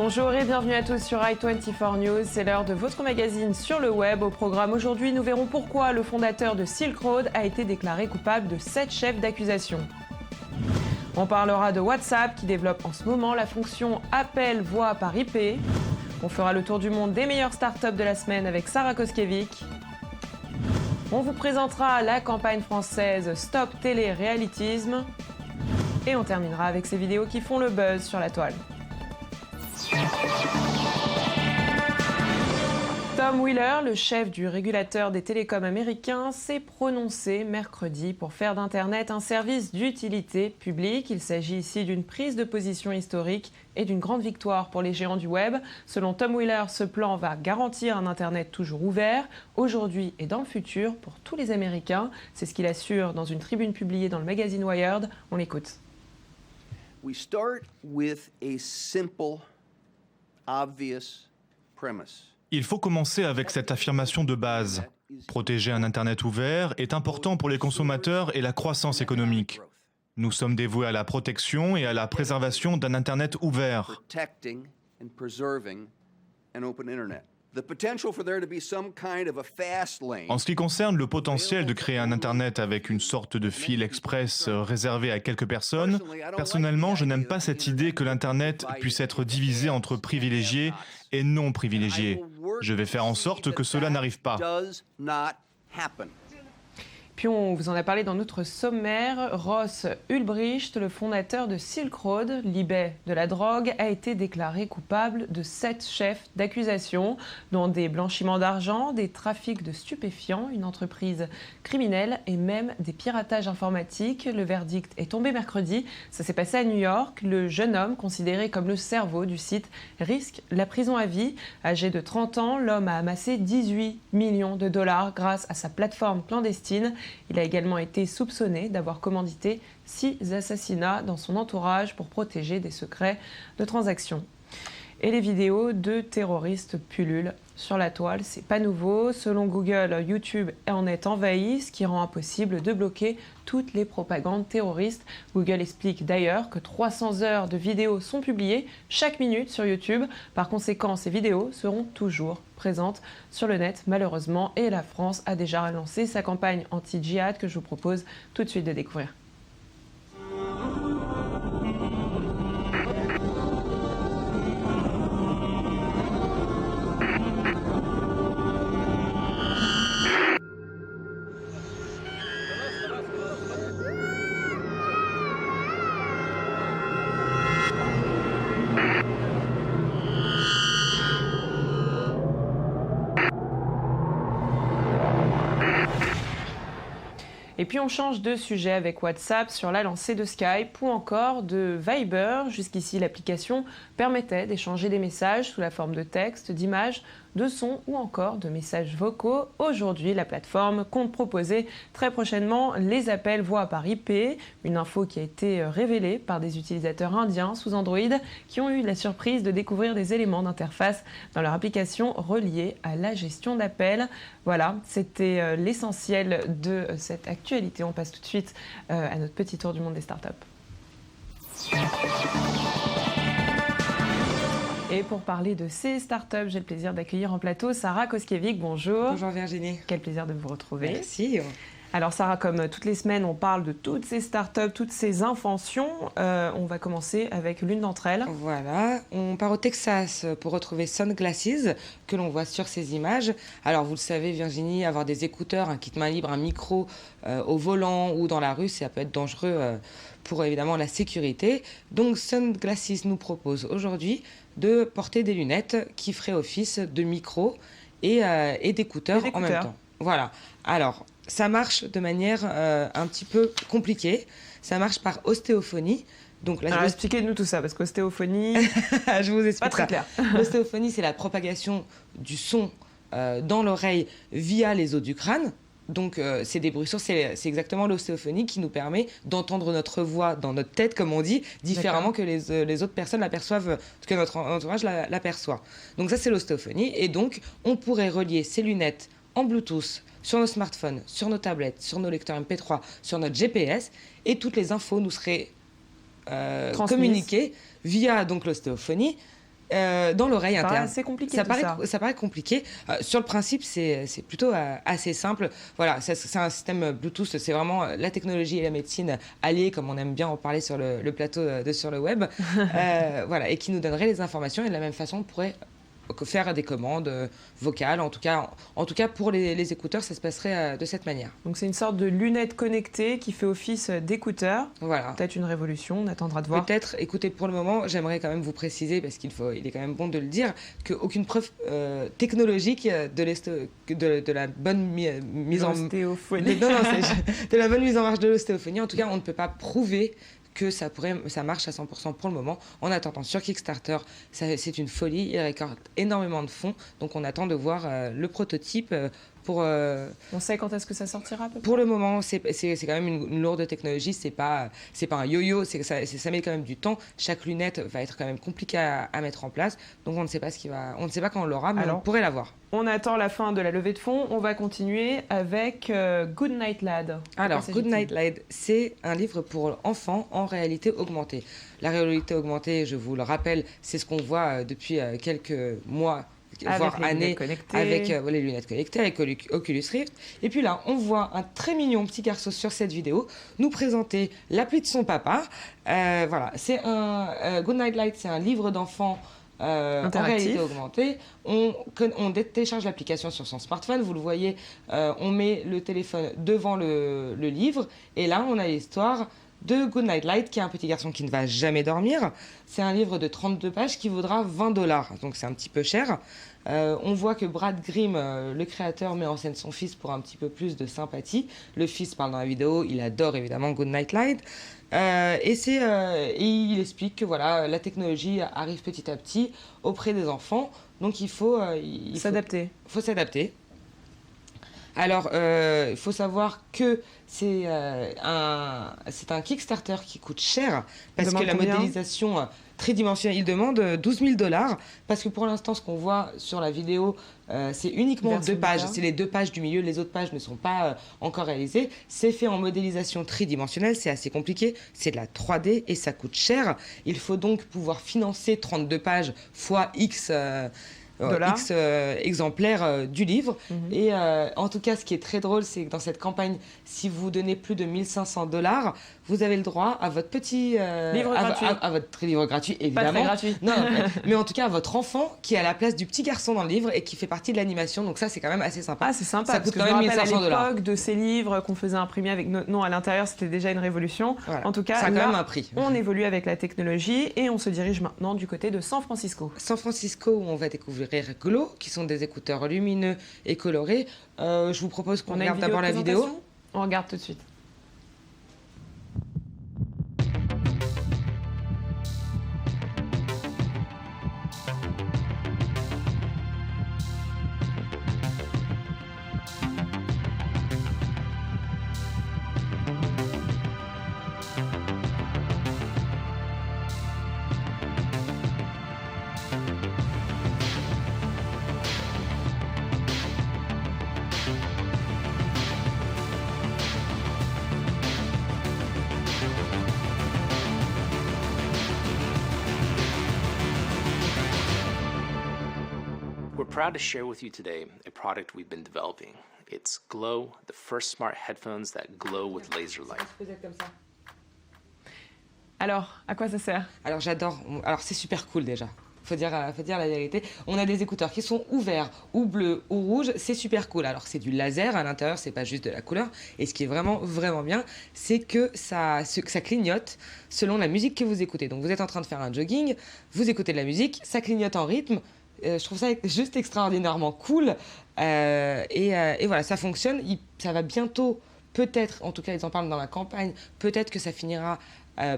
Bonjour et bienvenue à tous sur i24 News. C'est l'heure de votre magazine sur le web. Au programme aujourd'hui, nous verrons pourquoi le fondateur de Silk Road a été déclaré coupable de 7 chefs d'accusation. On parlera de WhatsApp qui développe en ce moment la fonction appel voix par IP. On fera le tour du monde des meilleures startups de la semaine avec Sarah Koskiewicz. On vous présentera la campagne française Stop Télé Réalitisme. Et on terminera avec ces vidéos qui font le buzz sur la toile. Tom Wheeler, le chef du régulateur des télécoms américains, s'est prononcé mercredi pour faire d'Internet un service d'utilité publique. Il s'agit ici d'une prise de position historique et d'une grande victoire pour les géants du web. Selon Tom Wheeler, ce plan va garantir un Internet toujours ouvert, aujourd'hui et dans le futur, pour tous les Américains. C'est ce qu'il assure dans une tribune publiée dans le magazine Wired. On l'écoute. We start with a simple, obvious premise. Il faut commencer avec cette affirmation de base. Protéger un Internet ouvert est important pour les consommateurs et la croissance économique. Nous sommes dévoués à la protection et à la préservation d'un Internet ouvert. En ce qui concerne le potentiel de créer un Internet avec une sorte de fil express réservé à quelques personnes, personnellement, je n'aime pas cette idée que l'Internet puisse être divisé entre privilégiés et non privilégiés. Je vais faire en sorte que cela n'arrive pas. Puis on vous en a parlé dans notre sommaire. Ross Ulbricht, le fondateur de Silk Road, l'eBay de la drogue, a été déclaré coupable de 7 chefs d'accusation, dont des blanchiments d'argent, des trafics de stupéfiants, une entreprise criminelle et même des piratages informatiques. Le verdict est tombé mercredi. Ça s'est passé à New York. Le jeune homme, considéré comme le cerveau du site, risque la prison à vie. Âgé de 30 ans, l'homme a amassé 18 millions de dollars grâce à sa plateforme clandestine. Il a également été soupçonné d'avoir commandité 6 assassinats dans son entourage pour protéger des secrets de transactions. Et les vidéos de terroristes pullulent sur la toile, c'est pas nouveau. Selon Google, YouTube en est envahi, ce qui rend impossible de bloquer toutes les propagandes terroristes. Google explique d'ailleurs que 300 heures de vidéos sont publiées chaque minute sur YouTube. Par conséquent, ces vidéos seront toujours présentes sur le net, malheureusement. Et la France a déjà lancé sa campagne anti-djihad que je vous propose tout de suite de découvrir. Et puis on change de sujet avec WhatsApp sur la lancée de Skype ou encore de Viber. Jusqu'ici, l'application permettait d'échanger des messages sous la forme de texte, d'images, de sons ou encore de messages vocaux. Aujourd'hui, la plateforme compte proposer très prochainement les appels voix par IP, une info qui a été révélée par des utilisateurs indiens sous Android qui ont eu la surprise de découvrir des éléments d'interface dans leur application reliés à la gestion d'appels. Voilà, c'était l'essentiel de cette actualité. On passe tout de suite à notre petit tour du monde des startups. Et pour parler de ces startups, j'ai le plaisir d'accueillir en plateau Sarah Koskiewicz. Bonjour. Bonjour Virginie. Quel plaisir de vous retrouver. Merci. Alors Sarah, comme toutes les semaines, on parle de toutes ces startups, toutes ces inventions. On va commencer avec l'une d'entre elles. Voilà, on part au Texas pour retrouver Sunglasses, que l'on voit sur ces images. Alors vous le savez Virginie, avoir des écouteurs, un kit main libre, un micro au volant ou dans la rue, ça peut être dangereux pour évidemment la sécurité. Donc Sunglasses nous propose aujourd'hui de porter des lunettes qui feraient office de micro et d'écouteurs en même temps. Voilà, alors ça marche de manière un petit peu compliquée. Ça marche par ostéophonie. Donc là, alors expliquez-nous tout ça, parce qu'ostéophonie, je vous explique pas très clair. L'ostéophonie, c'est la propagation du son dans l'oreille via les os du crâne. Donc c'est des bruits sourds, c'est exactement l'ostéophonie qui nous permet d'entendre notre voix dans notre tête, comme on dit, différemment que les autres personnes l'aperçoivent, que notre entourage l'aperçoit. Donc ça, c'est l'ostéophonie. Et donc, on pourrait relier ces lunettes en Bluetooth sur nos smartphones, sur nos tablettes, sur nos lecteurs MP3, sur notre GPS, et toutes les infos nous seraient communiquées via donc l'ostéophonie dans l'oreille Ça paraît interne. assez compliqué Ça tout paraît, ça. ça paraît compliqué. Sur le principe, c'est plutôt assez simple. Voilà, c'est un système Bluetooth, c'est vraiment la technologie et la médecine alliées, comme on aime bien en parler sur le plateau de Sur le Web. Voilà, et qui nous donnerait les informations et de la même façon, on pourrait faire des commandes vocales. En tout cas, pour les écouteurs, ça se passerait de cette manière. Donc c'est une sorte de lunette connectée qui fait office d'écouteur. Voilà. Peut-être une révolution, on attendra de voir. Peut-être, écoutez, pour le moment, j'aimerais quand même vous préciser, parce il est quand même bon de le dire, qu'aucune preuve technologique de la bonne mise en... L'ostéophonie. Non, de la bonne mise en marche de l'ostéophonie. En tout cas, on ne peut pas prouver que ça marche à 100% pour le moment. En attendant, sur Kickstarter, c'est une folie. Il récolte énormément de fonds. Donc, on attend de voir le prototype pour... On sait quand est-ce que ça sortira, peut-être ? Pour le moment, c'est quand même une lourde technologie. C'est pas un yo-yo. Ça met quand même du temps. Chaque lunette va être quand même compliquée à mettre en place. Donc, on ne sait pas on ne sait pas quand on l'aura, mais Alors, on pourrait l'avoir. On attend la fin de la levée de fonds. On va continuer avec Good Night Lad. Alors, Good Night Lad, c'est un livre pour enfants en réalité augmentée. La réalité augmentée, je vous le rappelle, c'est ce qu'on voit depuis quelques mois, voire années, avec les lunettes connectées, avec Oculus Rift. Et puis là, on voit un très mignon petit garçon sur cette vidéo nous présenter l'appli de son papa. Voilà, c'est Good Night Lad, c'est un livre d'enfants en réalité augmentée. On télécharge l'application sur son smartphone, vous le voyez, on met le téléphone devant le livre, et là on a l'histoire de Good Night Lad, qui est un petit garçon qui ne va jamais dormir. C'est un livre de 32 pages qui vaudra $20, donc c'est un petit peu cher. On voit que Brad Grimm, le créateur, met en scène son fils pour un petit peu plus de sympathie. Le fils parle dans la vidéo, il adore évidemment Good Night Lad. Et il explique que voilà, la technologie arrive petit à petit auprès des enfants, donc il faut s'adapter. Alors, il faut savoir que c'est un Kickstarter qui coûte cher, parce que la modélisation tridimensionnelle, il demande $12 000, parce que pour l'instant, ce qu'on voit sur la vidéo, c'est uniquement 2 pages. C'est les 2 pages du milieu, les autres pages ne sont pas encore réalisées. C'est fait en modélisation tridimensionnelle, c'est assez compliqué, c'est de la 3D et ça coûte cher. Il faut donc pouvoir financer 32 pages fois X... X exemplaires du livre. Et en tout cas, ce qui est très drôle, c'est que dans cette campagne, si vous donnez plus de $1 500, vous avez le droit à votre petit livre gratuit. À votre livre gratuit, évidemment. Pas très gratuit. Non, mais en tout cas, à votre enfant qui est à la place du petit garçon dans le livre et qui fait partie de l'animation. Donc ça, c'est quand même assez sympa. Ah, c'est sympa. Ça parce coûte que quand même je me rappelle $1 500. à l'époque de ces livres qu'on faisait imprimer avec notre nom à l'intérieur, c'était déjà une révolution. Voilà. En tout cas, ça a là, quand même un prix. On évolue avec la technologie et on se dirige maintenant du côté de San Francisco. San Francisco, où on va découvrir Glow, qui sont des écouteurs lumineux et colorés. Je vous propose qu'on regarde d'abord la vidéo. On regarde tout de suite. We're proud to share with you today a product we've been developing. It's Glow, the first smart headphones that glow with laser light. Alors, à quoi ça sert ? Alors j'adore. Alors c'est super cool déjà. Faut dire la vérité. On a des écouteurs qui sont ou verts, ou bleus, ou rouges. C'est super cool. Alors c'est du laser à l'intérieur, c'est pas juste de la couleur. Et ce qui est vraiment, vraiment bien, c'est que ça clignote selon la musique que vous écoutez. Donc vous êtes en train de faire un jogging, vous écoutez de la musique, ça clignote en rythme. Je trouve ça juste extraordinairement cool. Et voilà, ça fonctionne. Ça va bientôt, peut-être, en tout cas ils en parlent dans la campagne, peut-être que ça finira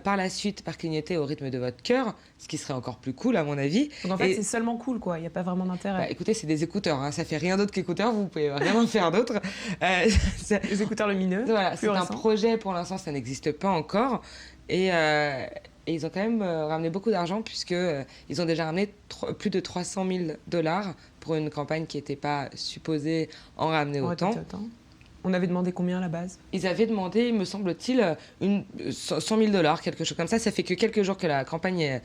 par la suite par clignoter au rythme de votre cœur, ce qui serait encore plus cool à mon avis. Donc en fait c'est seulement cool quoi, il n'y a pas vraiment d'intérêt. Écoutez, c'est des écouteurs, hein. Ça fait rien d'autre qu'écouteurs, vous pouvez rien en faire d'autre. Les écouteurs lumineux. Voilà, c'est un projet, pour l'instant ça n'existe pas encore. Et ils ont quand même ramené beaucoup d'argent puisqu'ils ont déjà ramené plus de $300 000 pour une campagne qui n'était pas supposée en ramener autant. On avait demandé combien à la base? Ils avaient demandé, me semble-t-il, 100 000 $, quelque chose comme ça. Ça fait que quelques jours que la campagne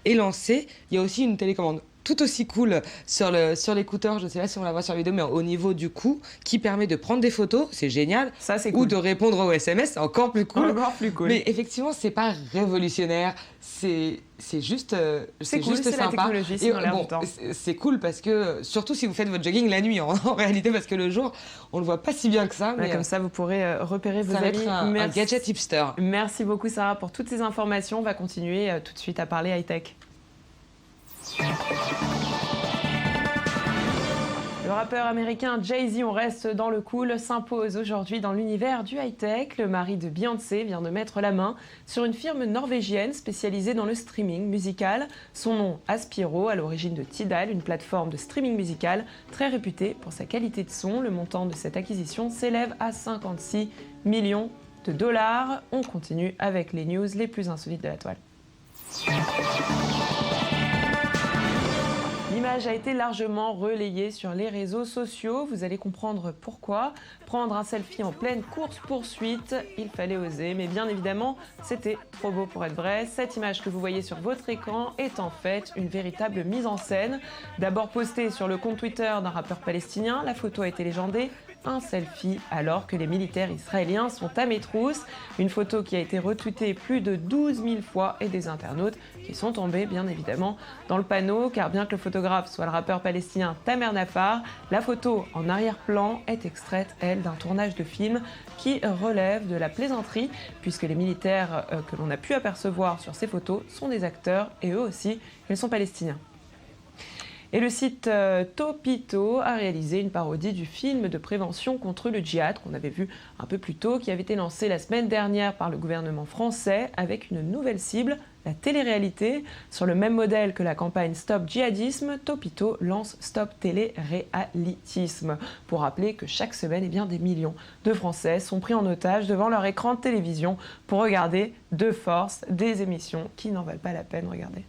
est lancée. Il y a aussi une télécommande tout aussi cool sur l'écouteur, je ne sais pas si on la voit sur la vidéo, mais au niveau du cou, qui permet de prendre des photos, c'est génial. Ça, c'est Ou cool. de répondre aux SMS, c'est encore plus cool. Encore plus cool. Mais effectivement, c'est pas révolutionnaire, c'est juste, C'est cool, juste c'est la sympa. technologie, c'est dans l'air du temps. C'est cool parce que, surtout si vous faites votre jogging la nuit, en réalité, parce que le jour, on le voit pas si bien que ça. Mais Comme ça, vous pourrez repérer vos ça va amis. être un gadget hipster. Merci beaucoup, Sarah, pour toutes ces informations. On va continuer tout de suite à parler high-tech. Le rappeur américain Jay-Z, on reste dans le cool, s'impose aujourd'hui dans l'univers du high-tech. Le mari de Beyoncé vient de mettre la main sur une firme norvégienne spécialisée dans le streaming musical. Son nom, Aspiro, à l'origine de Tidal, une plateforme de streaming musical très réputée pour sa qualité de son. Le montant de cette acquisition s'élève à 56 millions de dollars. On continue avec les news les plus insolites de la toile. L'image a été largement relayée sur les réseaux sociaux. Vous allez comprendre pourquoi. Prendre un selfie en pleine course-poursuite, il fallait oser. Mais bien évidemment, c'était trop beau pour être vrai. Cette image que vous voyez sur votre écran est en fait une véritable mise en scène. D'abord postée sur le compte Twitter d'un rappeur palestinien, la photo a été légendée. Un selfie alors que les militaires israéliens sont à mes trousses. Une photo qui a été retweetée plus de 12 000 fois et des internautes qui sont tombés bien évidemment dans le panneau car bien que le photographe soit le rappeur palestinien Tamer Nafar, la photo en arrière-plan est extraite, elle, d'un tournage de film qui relève de la plaisanterie puisque les militaires que l'on a pu apercevoir sur ces photos sont des acteurs et eux aussi, ils sont palestiniens. Et le site Topito a réalisé une parodie du film de prévention contre le djihad qu'on avait vu un peu plus tôt, qui avait été lancé la semaine dernière par le gouvernement français avec une nouvelle cible, la télé-réalité. Sur le même modèle que la campagne Stop Djihadisme, Topito lance Stop Télé-Réalitisme. Pour rappeler que chaque semaine, des millions de Français sont pris en otage devant leur écran de télévision pour regarder de force des émissions qui n'en valent pas la peine. Regardez.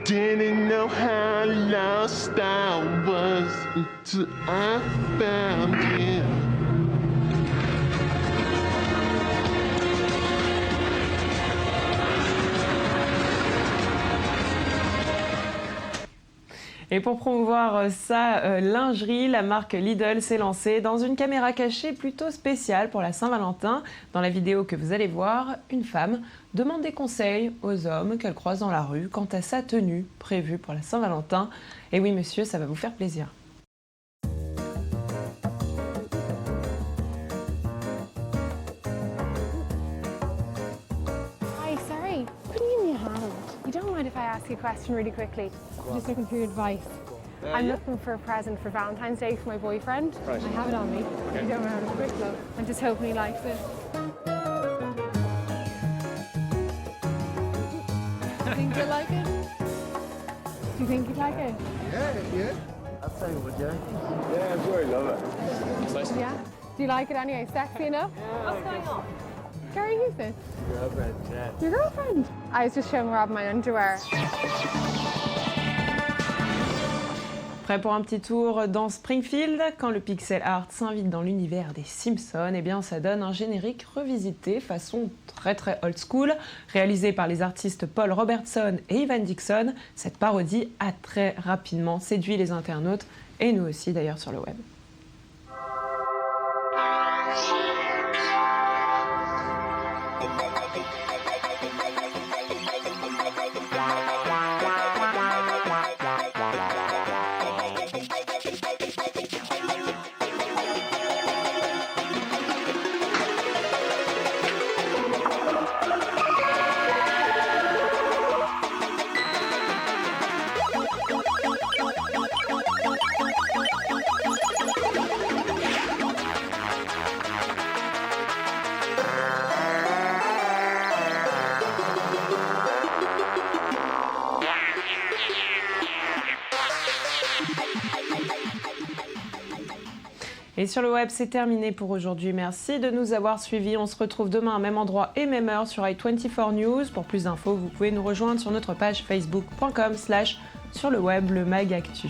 Didn't know how lost I was until I found you. Et pour promouvoir sa lingerie, la marque Lidl s'est lancée dans une caméra cachée plutôt spéciale pour la Saint-Valentin. Dans la vidéo que vous allez voir, une femme demande des conseils aux hommes qu'elle croise dans la rue quant à sa tenue prévue pour la Saint-Valentin. Et oui, monsieur, ça va vous faire plaisir. Hi, sorry. What do you mean your hand? You don't mind if I ask you a question really quickly? I'm just looking for your advice. I'm looking for a present for Valentine's Day for my boyfriend. Right. I have it on me. Okay. You don't know, it's a quick look. I'm just hoping he likes it. Do you think you'll like it? Do you think you'd like it? Yeah. I'll tell you what, yeah. Yeah, I'm sure I love it. Yeah? Do you like it anyway? Sexy enough? What's going on? Gary, who's this? Girlfriend, yeah. Your girlfriend? I was just showing Rob my underwear. Prêt pour un petit tour dans Springfield? Quand le pixel art s'invite dans l'univers des Simpsons, eh bien ça donne un générique revisité façon très old school. Réalisé par les artistes Paul Robertson et Ivan Dixon, cette parodie a très rapidement séduit les internautes et nous aussi d'ailleurs sur le web. Et sur le web, c'est terminé pour aujourd'hui. Merci de nous avoir suivis. On se retrouve demain à même endroit et même heure sur i24 News. Pour plus d'infos, vous pouvez nous rejoindre sur notre page facebook.com/sur le web, le Mag Actu.